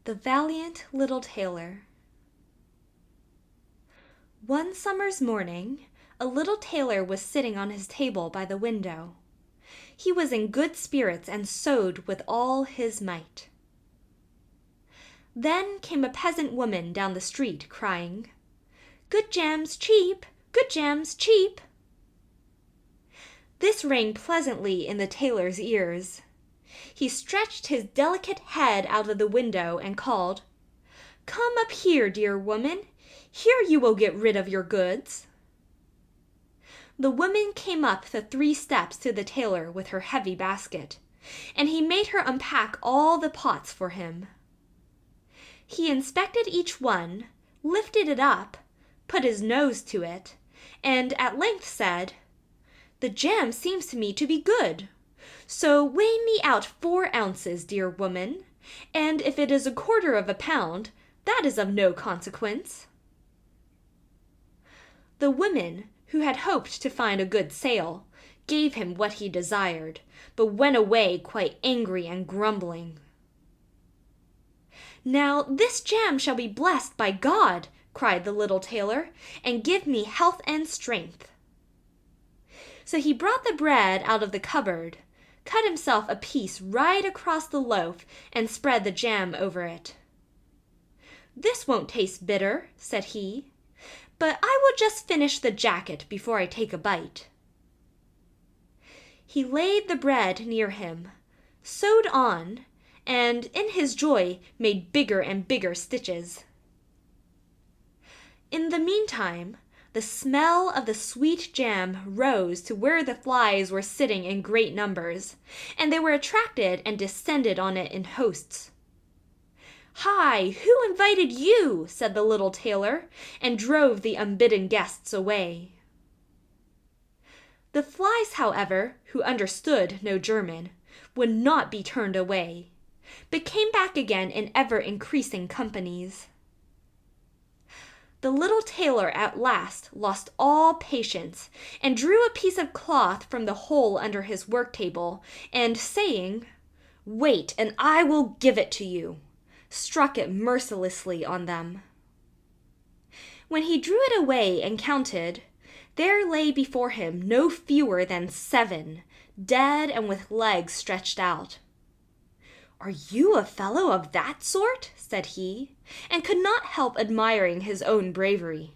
The Valiant Little Tailor. One summer's morning, a little tailor was sitting on his table by the window. He was in good spirits and sewed with all his might. Then came a peasant woman down the street, crying, "Good jams cheap! Good jams cheap!" This rang pleasantly in the tailor's ears. He stretched his delicate head out of the window and called, "Come up here, dear woman. Here you will get rid of your goods." The woman came up the 3 steps to the tailor with her heavy basket, and he made her unpack all the pots for him. He inspected each one, lifted it up, put his nose to it, and at length said, "The jam seems to me to be good. So weigh me out 4 ounces, dear woman, and if it is 1/4 of a pound, that is of no consequence." The woman, who had hoped to find a good sale, gave him what he desired, but went away quite angry and grumbling. "Now this jam shall be blessed by God," cried the little tailor, "and give me health and strength." So he brought the bread out of the cupboard, cut himself a piece right across the loaf, and spread the jam over it. "This won't taste bitter," said he, "but I will just finish the jacket before I take a bite." He laid the bread near him, sewed on, and in his joy made bigger and bigger stitches. In the meantime, the smell of the sweet jam rose to where the flies were sitting in great numbers, and they were attracted and descended on it in hosts. "Hi! Who invited you?" said the little tailor, and drove the unbidden guests away. The flies, however, who understood no German, would not be turned away, but came back again in ever-increasing companies. The little tailor at last lost all patience, and drew a piece of cloth from the hole under his work-table, and saying, "Wait, and I will give it to you," struck it mercilessly on them. When he drew it away and counted, there lay before him no fewer than 7, dead and with legs stretched out. "Are you a fellow of that sort?" said he, and could not help admiring his own bravery.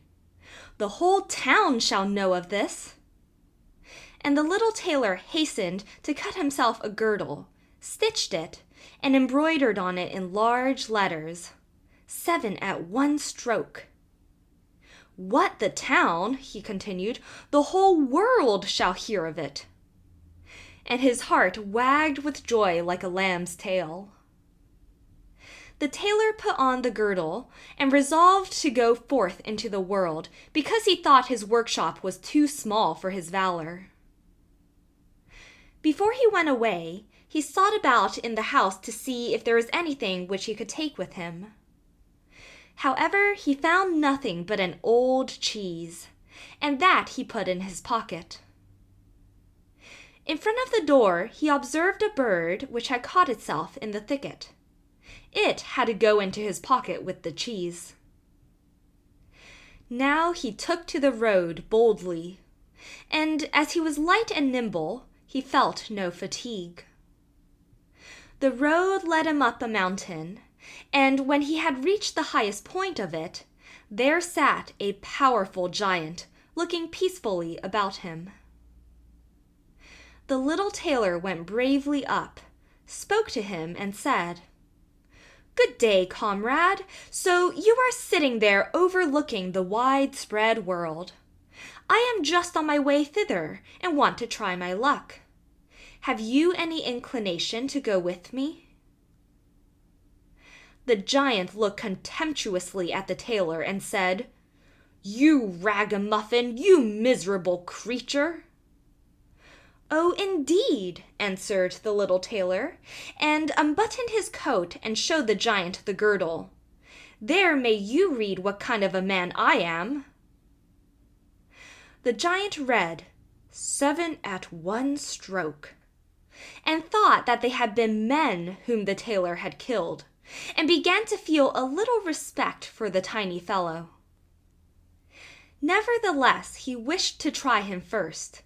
"The whole town shall know of this." And the little tailor hastened to cut himself a girdle, stitched it, and embroidered on it in large letters, 7 at 1 stroke. "What the town?" he continued. "The whole world shall hear of it." And his heart wagged with joy like a lamb's tail. The tailor put on the girdle and resolved to go forth into the world, because he thought his workshop was too small for his valor. Before he went away, he sought about in the house to see if there was anything which he could take with him. However, he found nothing but an old cheese, and that he put in his pocket. In front of the door he observed a bird which had caught itself in the thicket. It had to go into his pocket with the cheese. Now he took to the road boldly, and as he was light and nimble, he felt no fatigue. The road led him up a mountain, and when he had reached the highest point of it, there sat a powerful giant, looking peacefully about him. The little tailor went bravely up, spoke to him, and said, "Good day, comrade. So you are sitting there overlooking the widespread world. I am just on my way thither, and want to try my luck. Have you any inclination to go with me?" The giant looked contemptuously at the tailor and said, "You ragamuffin, you miserable creature!" "Oh, indeed," answered the little tailor, and unbuttoned his coat and showed the giant the girdle. "There may you read what kind of a man I am." The giant read, 7 at 1 stroke, and thought that they had been men whom the tailor had killed, and began to feel a little respect for the tiny fellow. Nevertheless, he wished to try him first,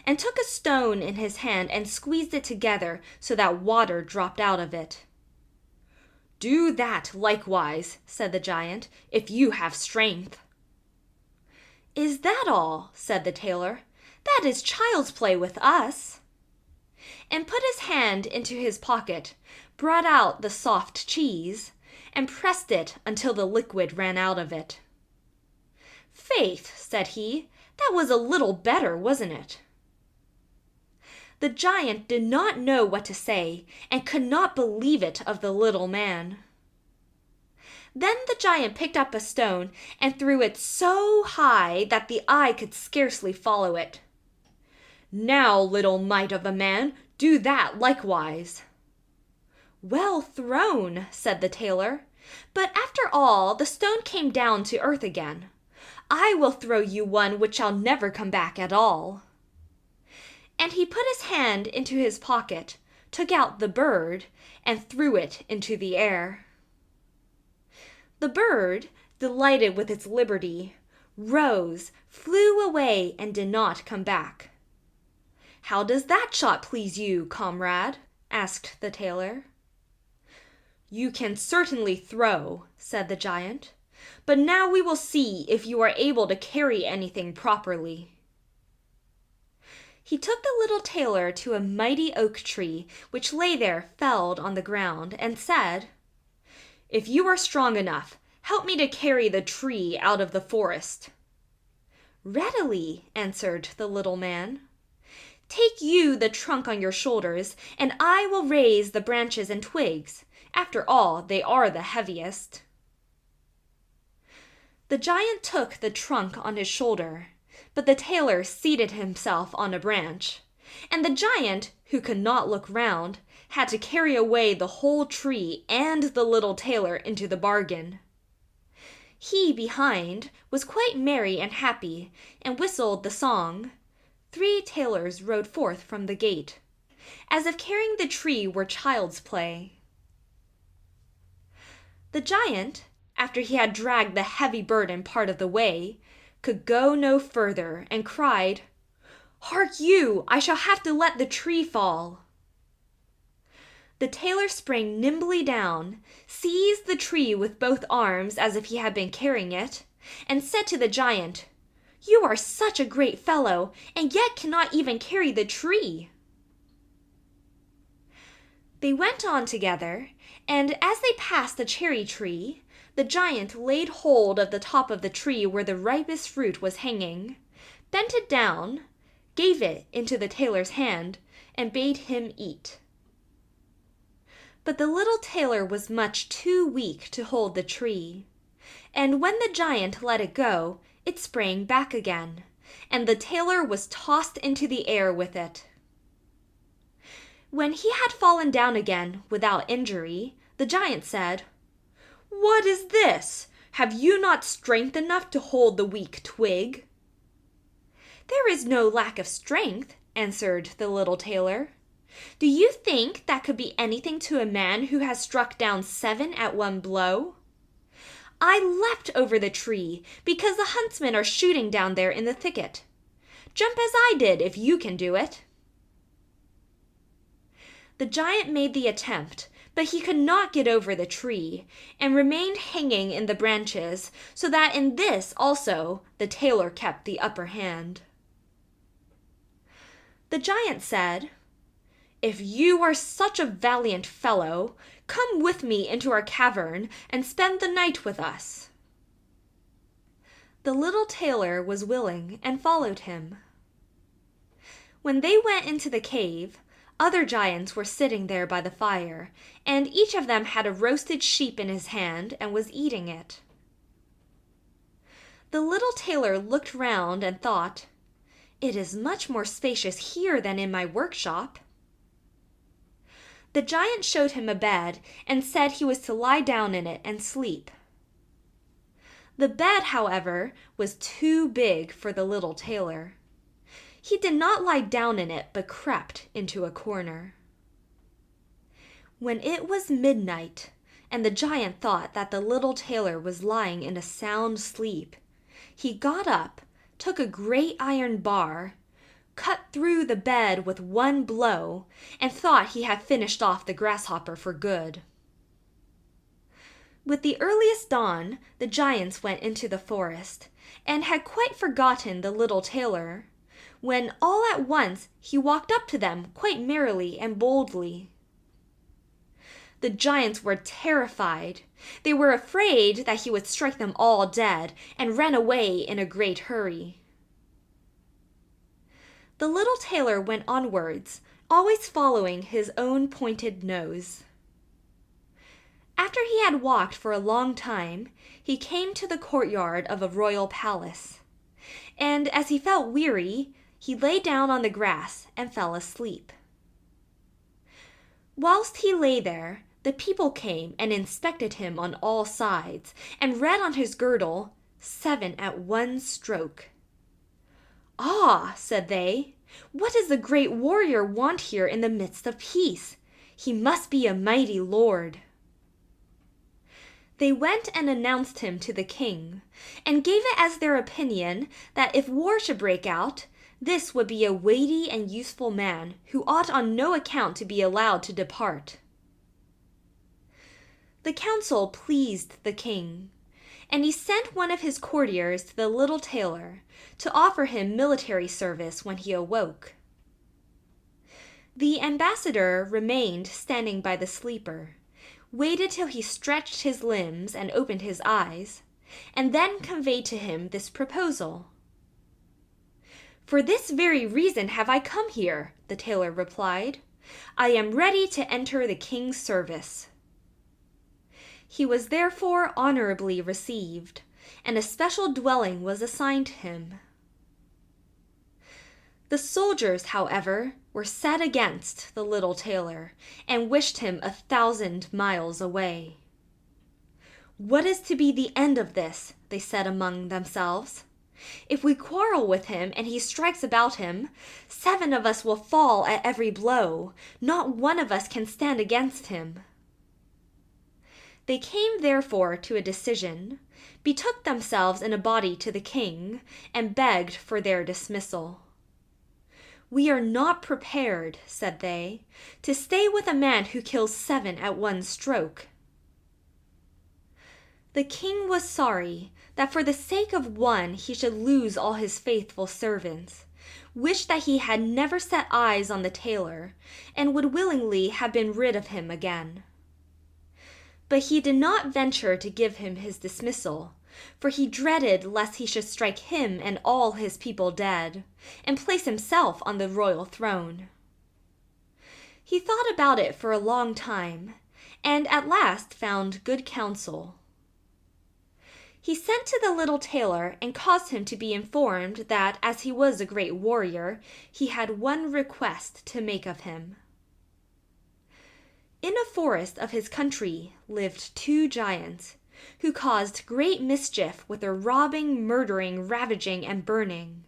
and took a stone in his hand and squeezed it together so that water dropped out of it. "Do that likewise," said the giant, "if you have strength." "Is that all?" said the tailor. "That is child's play with us," and put his hand into his pocket, brought out the soft cheese, and pressed it until the liquid ran out of it. "Faith," said he, "that was a little better, wasn't it?" The giant did not know what to say, and could not believe it of the little man. Then the giant picked up a stone and threw it so high that the eye could scarcely follow it. "Now, little mite of a man, do that likewise." "Well thrown," said the tailor, "but after all the stone came down to earth again. I will throw you one which shall never come back at all." And he put his hand into his pocket, took out the bird, and threw it into the air. The bird, delighted with its liberty, rose, flew away, and did not come back. "How does that shot please you, comrade?" asked the tailor. "You can certainly throw," said the giant, "but now we will see if you are able to carry anything properly." He took the little tailor to a mighty oak tree which lay there felled on the ground, and said, "If you are strong enough, help me to carry the tree out of the forest." "Readily," answered the little man. "Take you the trunk on your shoulders, and I will raise the branches and twigs. After all, they are the heaviest." The giant took the trunk on his shoulder, but the tailor seated himself on a branch, and the giant, who could not look round, had to carry away the whole tree and the little tailor into the bargain. He, behind, was quite merry and happy, and whistled the song, "Three tailors rode forth from the gate," as if carrying the tree were child's play. The giant, after he had dragged the heavy burden part of the way, could go no further, and cried, "Hark you, I shall have to let the tree fall." The tailor sprang nimbly down, seized the tree with both arms as if he had been carrying it, and said to the giant, "You are such a great fellow, and yet cannot even carry the tree." They went on together, and as they passed the cherry tree, the giant laid hold of the top of the tree where the ripest fruit was hanging, bent it down, gave it into the tailor's hand, and bade him eat. But the little tailor was much too weak to hold the tree, and when the giant let it go, it sprang back again, and the tailor was tossed into the air with it. When he had fallen down again without injury, the giant said, "What is this? Have you not strength enough to hold the weak twig?" "There is no lack of strength," answered the little tailor. "Do you think that could be anything to a man who has struck down 7 at one blow? I leapt over the tree because the huntsmen are shooting down there in the thicket. Jump as I did if you can do it." The giant made the attempt, but he could not get over the tree, and remained hanging in the branches, so that in this also the tailor kept the upper hand. The giant said, "If you are such a valiant fellow, come with me into our cavern and spend the night with us." The little tailor was willing and followed him. When they went into the cave, other giants were sitting there by the fire, and each of them had a roasted sheep in his hand and was eating it. The little tailor looked round and thought, "It is much more spacious here than in my workshop." The giant showed him a bed and said he was to lie down in it and sleep. The bed, however, was too big for the little tailor. He did not lie down in it, but crept into a corner. When it was midnight, and the giant thought that the little tailor was lying in a sound sleep. He got up, took a great iron bar, cut through the bed with one blow, and thought he had finished off the grasshopper for good. With the earliest dawn, the giants went into the forest, and had quite forgotten the little tailor, when all at once he walked up to them quite merrily and boldly. The giants were terrified. They were afraid that he would strike them all dead, and ran away in a great hurry. The little tailor went onwards, always following his own pointed nose. After he had walked for a long time, he came to the courtyard of a royal palace, and as he felt weary, he lay down on the grass and fell asleep. Whilst he lay there, the people came and inspected him on all sides, and read on his girdle, 7 at one stroke. "Ah," said they, "what does the great warrior want here in the midst of peace? He must be a mighty lord." They went and announced him to the king, and gave it as their opinion that if war should break out, this would be a weighty and useful man who ought on no account to be allowed to depart. The counsel pleased the king, and he sent one of his courtiers to the little tailor to offer him military service when he awoke. The ambassador remained standing by the sleeper, waited till he stretched his limbs and opened his eyes, and then conveyed to him this proposal. "For this very reason have I come here," the tailor replied. "I am ready to enter the king's service." He was therefore honorably received, and a special dwelling was assigned him. The soldiers, however, were set against the little tailor, and wished him 1,000 miles away. "What is to be the end of this?" they said among themselves. "If we quarrel with him and he strikes about him, 7 of us will fall at every blow. Not one of us can stand against him." They came therefore to a decision, betook themselves in a body to the king, and begged for their dismissal. "We are not prepared," said they, "to stay with a man who kills 7 at one stroke." The king was sorry that for the sake of one he should lose all his faithful servants, wished that he had never set eyes on the tailor, and would willingly have been rid of him again. But he did not venture to give him his dismissal, for he dreaded lest he should strike him and all his people dead, and place himself on the royal throne. He thought about it for a long time, and at last found good counsel. He sent to the little tailor and caused him to be informed that, as he was a great warrior, he had one request to make of him. In a forest of his country lived 2 giants, who caused great mischief with their robbing, murdering, ravaging, and burning,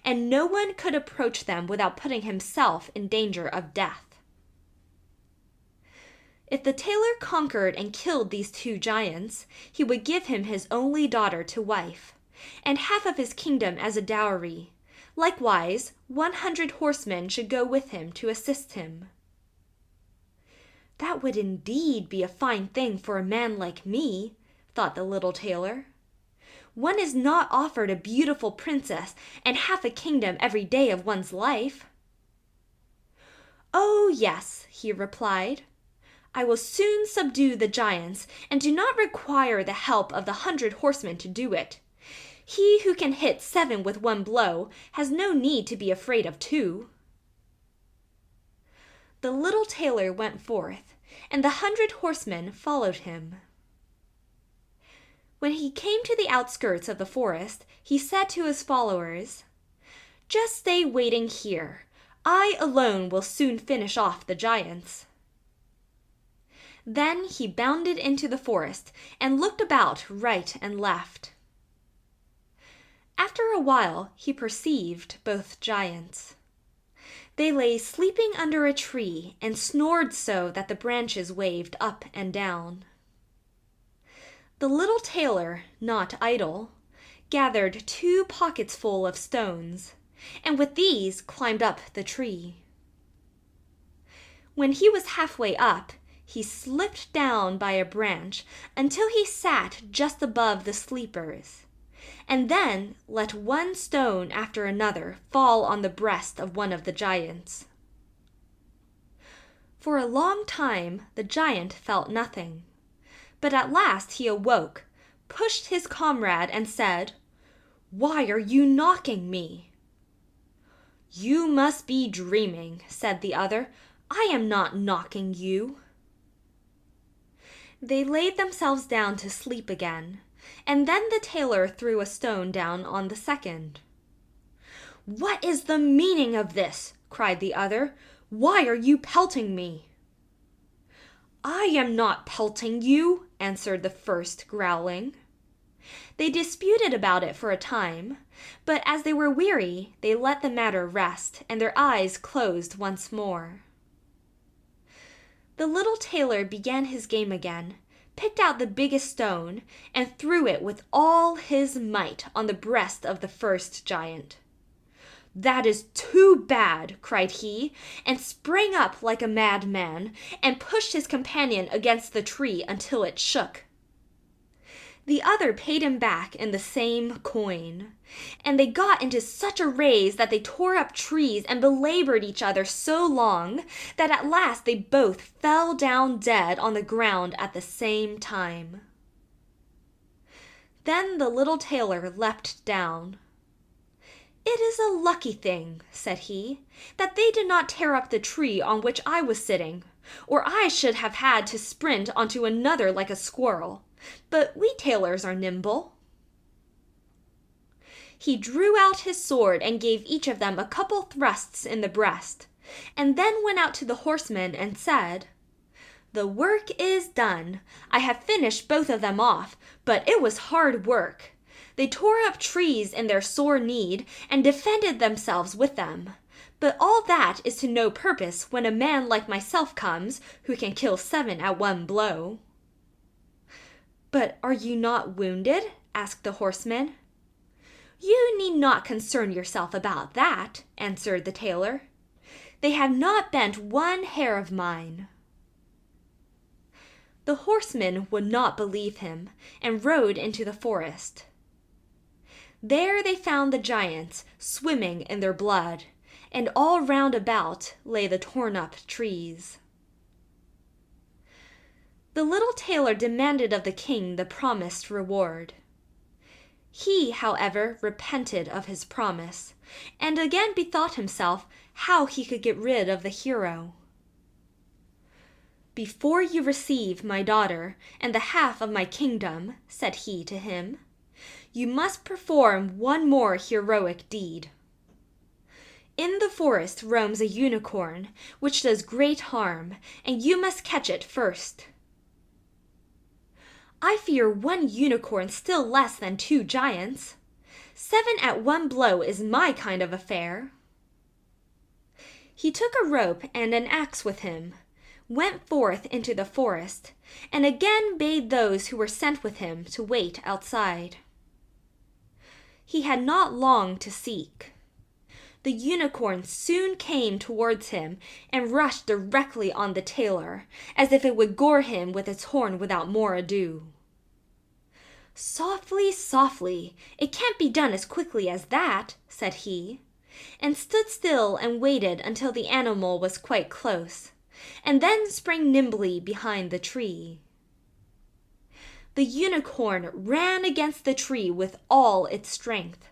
and no one could approach them without putting himself in danger of death. If the tailor conquered and killed these 2 giants, he would give him his only daughter to wife, and half of his kingdom as a dowry. Likewise, 100 horsemen should go with him to assist him. "That would indeed be a fine thing for a man like me," thought the little tailor. "One is not offered a beautiful princess and half a kingdom every day of one's life." "Oh, yes," he replied. "I will soon subdue the giants, and do not require the help of the 100 horsemen to do it. He who can hit 7 with one blow has no need to be afraid of 2. The little tailor went forth, and the 100 horsemen followed him. When he came to the outskirts of the forest, he said to his followers, "Just stay waiting here. I alone will soon finish off the giants." Then he bounded into the forest and looked about right and left. After a while he perceived both giants. They lay sleeping under a tree and snored so that the branches waved up and down. The little tailor, not idle, gathered 2 pockets full of stones, and with these climbed up the tree. When he was halfway up, he slipped down by a branch until he sat just above the sleepers, and then let one stone after another fall on the breast of one of the giants. For a long time the giant felt nothing, but at last he awoke, pushed his comrade, and said, "Why are you knocking me?" "You must be dreaming," said the other. "I am not knocking you." They laid themselves down to sleep again, and then the tailor threw a stone down on the second. "What is the meaning of this?" cried the other. "Why are you pelting me?" "I am not pelting you," answered the first, growling. They disputed about it for a time, but as they were weary, they let the matter rest, and their eyes closed once more. The little tailor began his game again, picked out the biggest stone, and threw it with all his might on the breast of the first giant. "That is too bad," cried he, and sprang up like a madman, and pushed his companion against the tree until it shook. The other paid him back in the same coin, and they got into such a rage that they tore up trees and belabored each other so long that at last they both fell down dead on the ground at the same time. Then the little tailor leapt down. "It is a lucky thing," said he, "that they did not tear up the tree on which I was sitting, or I should have had to sprint onto another like a squirrel. But we tailors are nimble." He drew out his sword and gave each of them a couple thrusts in the breast, and then went out to the horsemen and said, "The work is done. I have finished both of them off, but it was hard work. They tore up trees in their sore need and defended themselves with them. But all that is to no purpose when a man like myself comes, who can kill 7 at one blow." "But are you not wounded?" asked the horseman. "You need not concern yourself about that," answered the tailor. "They have not bent one hair of mine." The horsemen would not believe him, and rode into the forest. There they found the giants swimming in their blood, and all round about lay the torn-up trees. The little tailor demanded of the king the promised reward. He, however, repented of his promise, and again bethought himself how he could get rid of the hero. "Before you receive my daughter and the half of my kingdom," said he to him, "you must perform one more heroic deed. In the forest roams a unicorn, which does great harm, and you must catch it first." "I fear 1 unicorn still less than 2 giants. 7 at one blow is my kind of affair." He took a rope and an axe with him, went forth into the forest, and again bade those who were sent with him to wait outside. He had not long to seek. The unicorn soon came towards him and rushed directly on the tailor, as if it would gore him with its horn without more ado. "Softly, softly, it can't be done as quickly as that," said he, and stood still and waited until the animal was quite close, and then sprang nimbly behind the tree. The unicorn ran against the tree with all its strength,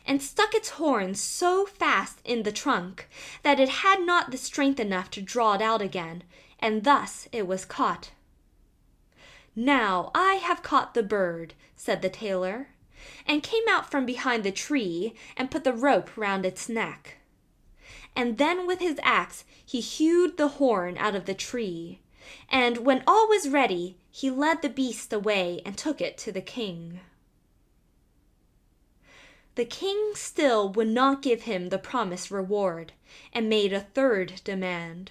and stuck its horn so fast in the trunk that it had not the strength enough to draw it out again, and thus it was caught. "Now I have caught the bird," said the tailor, and came out from behind the tree and put the rope round its neck. And then with his axe he hewed the horn out of the tree, and when all was ready he led the beast away and took it to the king. The king still would not give him the promised reward, and made a third demand.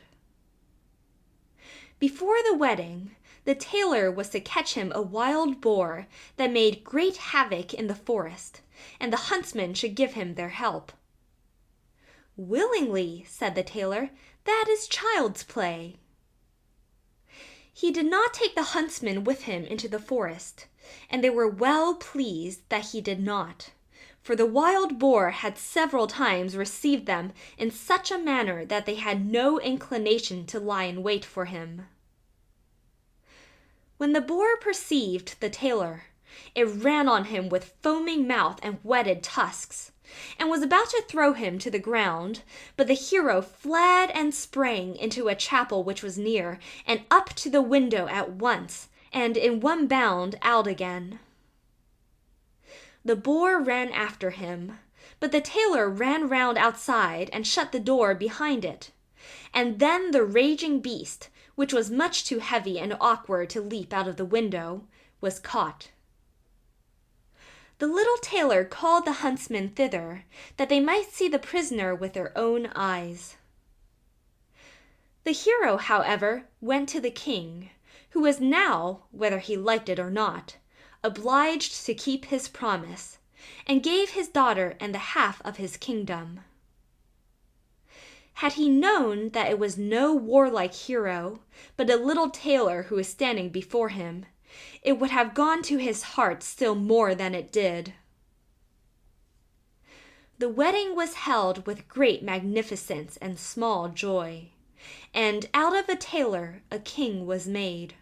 Before the wedding, The tailor was to catch him a wild boar that made great havoc in the forest, and the huntsmen should give him their help. "Willingly," said the tailor, "that is child's play." He did not take the huntsmen with him into the forest, and they were well pleased that he did not, for the wild boar had several times received them in such a manner that they had no inclination to lie in wait for him. When the boar perceived the tailor, it ran on him with foaming mouth and whetted tusks, and was about to throw him to the ground, but the hero fled and sprang into a chapel which was near, and up to the window at once, and in one bound out again. The boar ran after him, but the tailor ran round outside and shut the door behind it, and then the raging beast, which was much too heavy and awkward to leap out of the window, was caught. The little tailor called the huntsmen thither, that they might see the prisoner with their own eyes. The hero, however, went to the king, who was now, whether he liked it or not, obliged to keep his promise, and gave his daughter and the half of his kingdom. Had he known that it was no warlike hero, but a little tailor who was standing before him, it would have gone to his heart still more than it did. The wedding was held with great magnificence and small joy, and out of a tailor a king was made.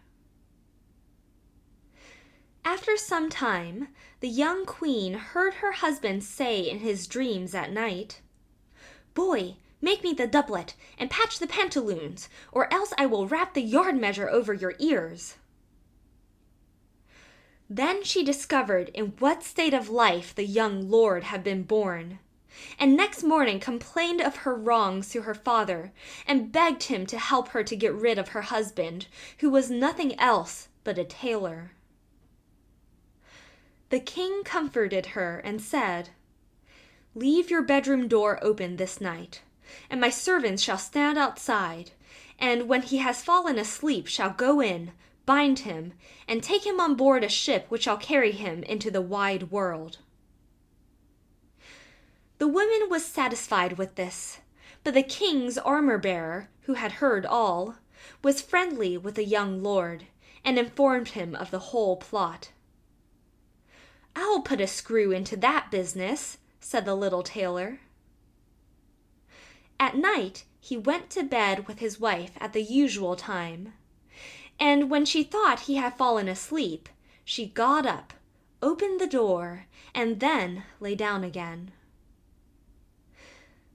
After some time, the young queen heard her husband say in his dreams at night, "Boy, make me the doublet, and patch the pantaloons, or else I will wrap the yard measure over your ears." Then she discovered in what state of life the young lord had been born, and next morning complained of her wrongs to her father, and begged him to help her to get rid of her husband, who was nothing else but a tailor. The king comforted her and said, "Leave your bedroom door open this night, and my servants shall stand outside, and when he has fallen asleep shall go in, bind him, and take him on board a ship which shall carry him into the wide world." The woman was satisfied with this, but the king's armor-bearer, who had heard all, was friendly with the young lord, and informed him of the whole plot. "I'll put a screw into that business," said the little tailor. At night he went to bed with his wife at the usual time, and when she thought he had fallen asleep, she got up, opened the door, and then lay down again.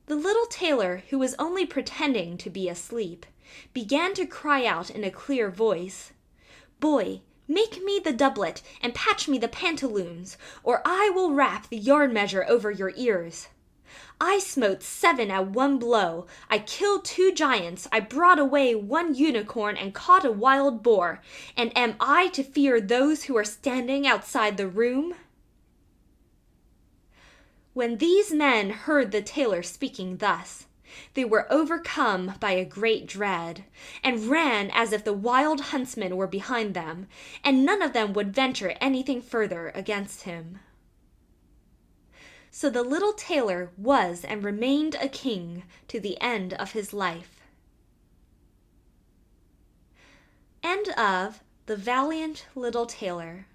The little tailor, who was only pretending to be asleep, began to cry out in a clear voice, "Boy, make me the doublet, and patch me the pantaloons, or I will wrap the yard measure over your ears. I smote 7 at one blow, I killed 2 giants, I brought away 1 unicorn and caught a wild boar, and am I to fear those who are standing outside the room?" When these men heard the tailor speaking thus, they were overcome by a great dread, and ran as if the wild huntsmen were behind them, and none of them would venture anything further against him. So the little tailor was and remained a king to the end of his life. End of The Valiant Little Tailor.